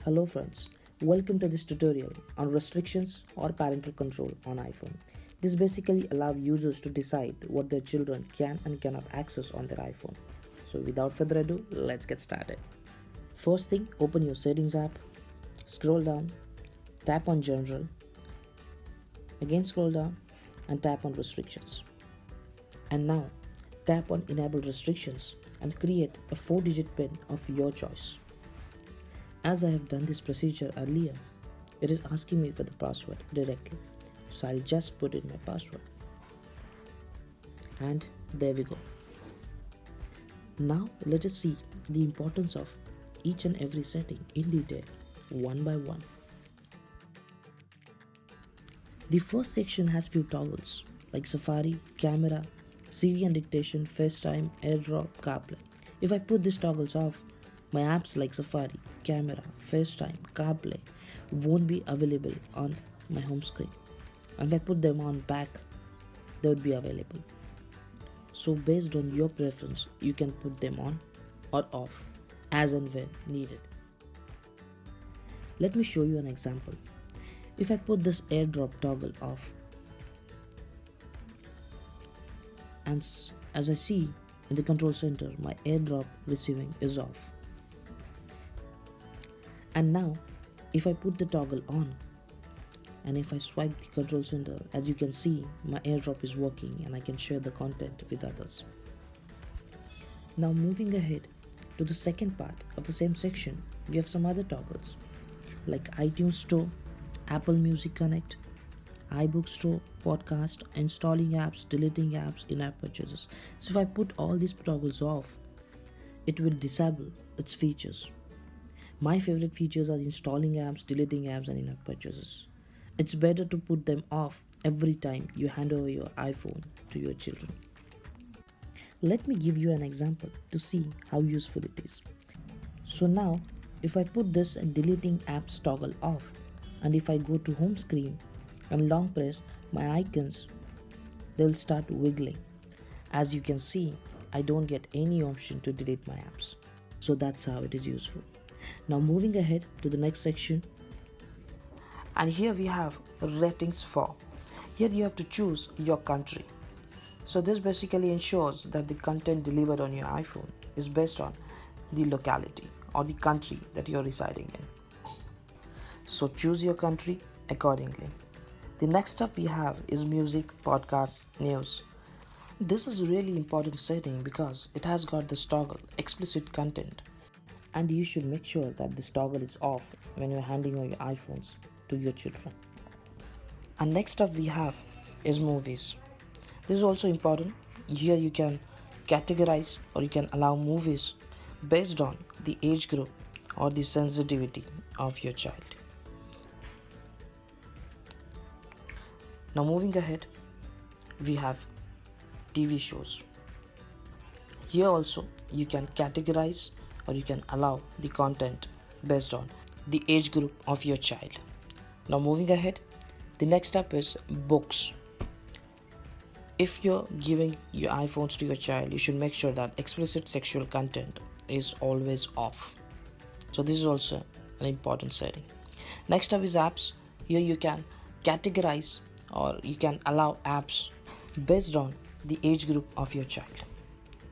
Hello friends, welcome to this tutorial on restrictions or parental control on iPhone. This basically allows users to decide what their children can and cannot access on their iPhone. So without further ado, let's get started. First thing, open your settings app, scroll down, tap on general, again scroll down and tap on restrictions. And now tap on enable restrictions and create a 4-digit PIN of your choice. As I have done this procedure earlier, it is asking me for the password directly. So I'll just put in my password. And there we go. Now let us see the importance of each and every setting in detail, one by one. The first section has few toggles like Safari, Camera, Siri and Dictation, FaceTime, AirDrop, CarPlay. If I put these toggles off, my apps like Safari, Camera, FaceTime, CarPlay won't be available on my home screen. And if I put them on back, they would be available. So based on your preference, you can put them on or off as and when needed. Let me show you an example. If I put this AirDrop toggle off, and as I see in the control center, my AirDrop receiving is off. And now if I put the toggle on and if I swipe the control center, as you can see, my AirDrop is working and I can share the content with others. Now moving ahead to the second part of the same section, we have some other toggles like iTunes Store, Apple Music Connect, iBook Store, Podcast, installing apps, deleting apps, in-app purchases. So if I put all these toggles off, it will disable its features. My favorite features are installing apps, deleting apps and in-app purchases. It's better to put them off every time you hand over your iPhone to your children. Let me give you an example to see how useful it is. So now if I put this deleting apps toggle off and if I go to home screen and long press my icons, they'll start wiggling. As you can see, I don't get any option to delete my apps. So that's how it is useful. Now moving ahead to the next section, and here we have ratings for. Here you have to choose your country. So this basically ensures that the content delivered on your iPhone is based on the locality or the country that you're residing in. So choose your country accordingly. The next up we have is music, podcasts, news. This is a really important setting because it has got this toggle explicit content. And you should make sure that this toggle is off when you're handing over your iPhones to your children. And next up we have is movies. This is also important. Here you can categorize or you can allow movies based on the age group or the sensitivity of your child. Now moving ahead, we have TV shows. Here also you can categorize or you can allow the content based on the age group of your child. Now moving ahead, the next step is books. If you're giving your iPhones to your child, you should make sure that explicit sexual content is always off. So this is also an important setting. Next up is apps. Here you can categorize or you can allow apps based on the age group of your child.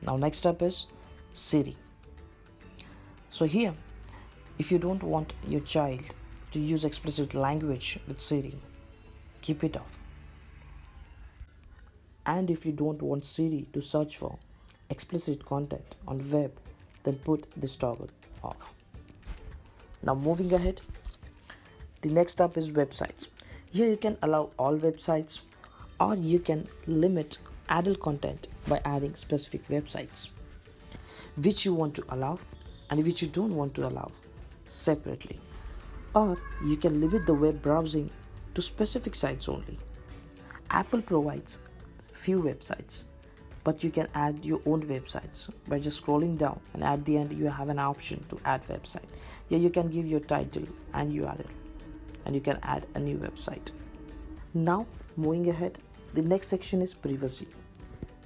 Now next up is Siri. So here, if you don't want your child to use explicit language with Siri, keep it off. And if you don't want Siri to search for explicit content on web, then put this toggle off. Now moving ahead, the next up is websites. Here you can allow all websites or you can limit adult content by adding specific websites which you want to allow and which you don't want to allow separately. Or you can limit the web browsing to specific sites only. Apple provides few websites, but you can add your own websites by just scrolling down and at the end you have an option to add website. Here you can give your title and URL and you can add a new website. Now moving ahead, the next section is privacy.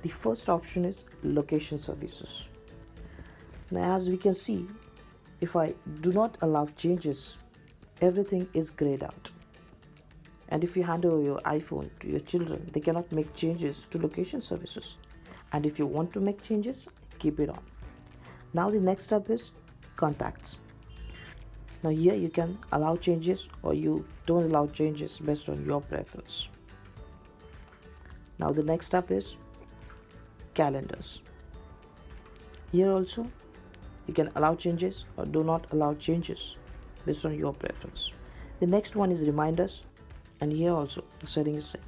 The first option is location services. Now as we can see, if I do not allow changes, everything is grayed out. And if you hand over your iPhone to your children, they cannot make changes to location services. And if you want to make changes, keep it on. Now the next step is contacts. Now here you can allow changes or you don't allow changes based on your preference. Now the next step is calendars. Here also you can allow changes or do not allow changes based on your preference. The next one is reminders, and here also the setting is same.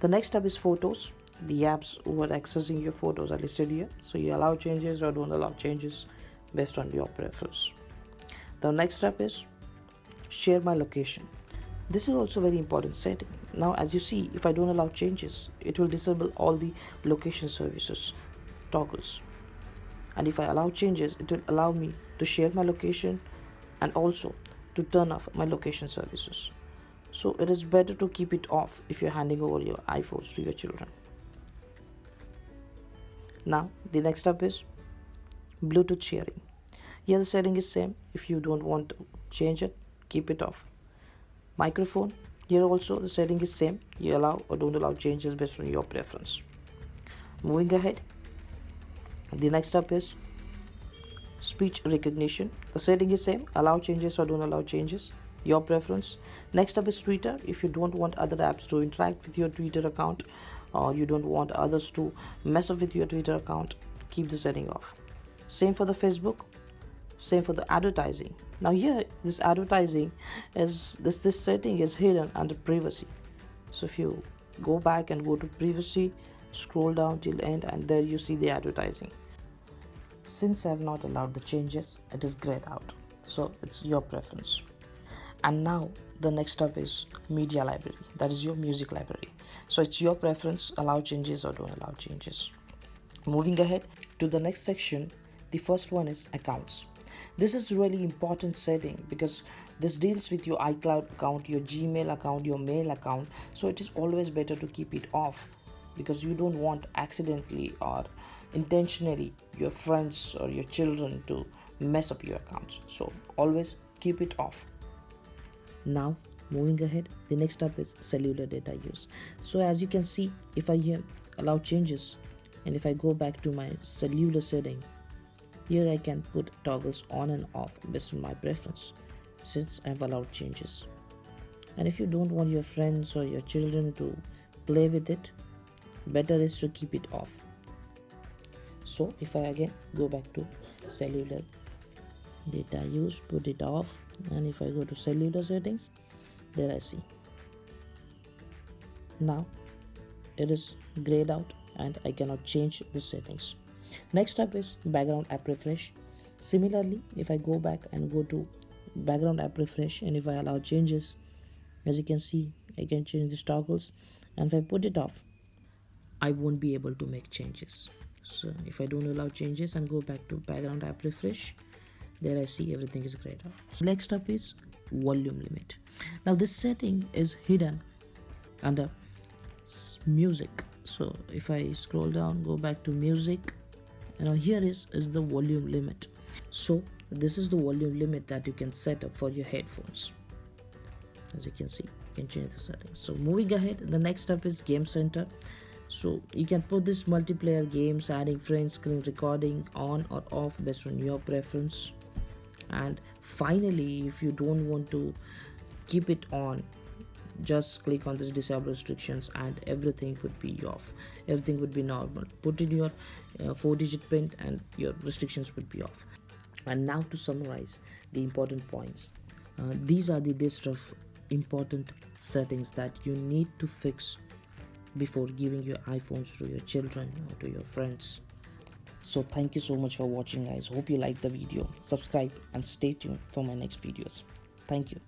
The next step is photos. The apps who are accessing your photos are listed here, so you allow changes or don't allow changes based on your preference. The next step is share my location. This is also very important setting. Now as you see, if I don't allow changes, it will disable all the location services toggles, and if I allow changes, it will allow me to share my location and also to turn off my location services. So it is better to keep it off if you're handing over your iPhones to your children. Now the next step is Bluetooth sharing. Here the setting is same. If you don't want to change it, keep it off. Microphone, here also the setting is same. You allow or don't allow changes based on your preference. Moving ahead, the next step is speech recognition. The setting is same. Allow changes or don't allow changes, your preference. Next up is Twitter. If you don't want other apps to interact with your Twitter account or you don't want others to mess up with your Twitter account, keep the setting off. Same for the Facebook, same for the advertising. Now here this advertising is this setting is hidden under privacy. So if you go back and go to privacy, scroll down till end, and there you see the advertising. Since I have not allowed the changes, it is grayed out, so it's your preference. And now the next step is media library, that is your music library. So it's your preference, allow changes or don't allow changes. Moving ahead to the next section, the first one is accounts. This is really important setting because this deals with your iCloud account, your Gmail account, your mail account. So it is always better to keep it off because you don't want accidentally or intentionally your friends or your children to mess up your accounts. So always keep it off. Now moving ahead, the next step is cellular data use. So as you can see, if I here allow changes and if I go back to my cellular setting, here I can put toggles on and off based on my preference since I have allowed changes. And if you don't want your friends or your children to play with it, better is to keep it off. So if I again go back to cellular data use, put it off, and if I go to cellular settings, there I see. Now it is grayed out and I cannot change the settings. Next up is background app refresh. Similarly, if I go back and go to background app refresh and if I allow changes, as you can see, I can change these toggles, and if I put it off, I won't be able to make changes. So if I don't allow changes and go back to background app refresh, there I see everything is grayed out. So next up is volume limit. Now this setting is hidden under music. So if I scroll down, go back to music, and now here is the volume limit. So this is the volume limit that you can set up for your headphones. As you can see, you can change the settings. So moving ahead, the next step is game center. So you can put this multiplayer games, adding friends, screen recording on or off based on your preference. And finally, if you don't want to keep it on, just click on this disable restrictions and everything would be off. Everything would be normal. Put in your 4-digit pin and your restrictions would be off. And now to summarize the important points, these are the list of important settings that you need to fix before giving your iPhones to your children or to your friends. So thank you so much for watching, guys. Hope you liked the video. Subscribe and stay tuned for my next videos. Thank you.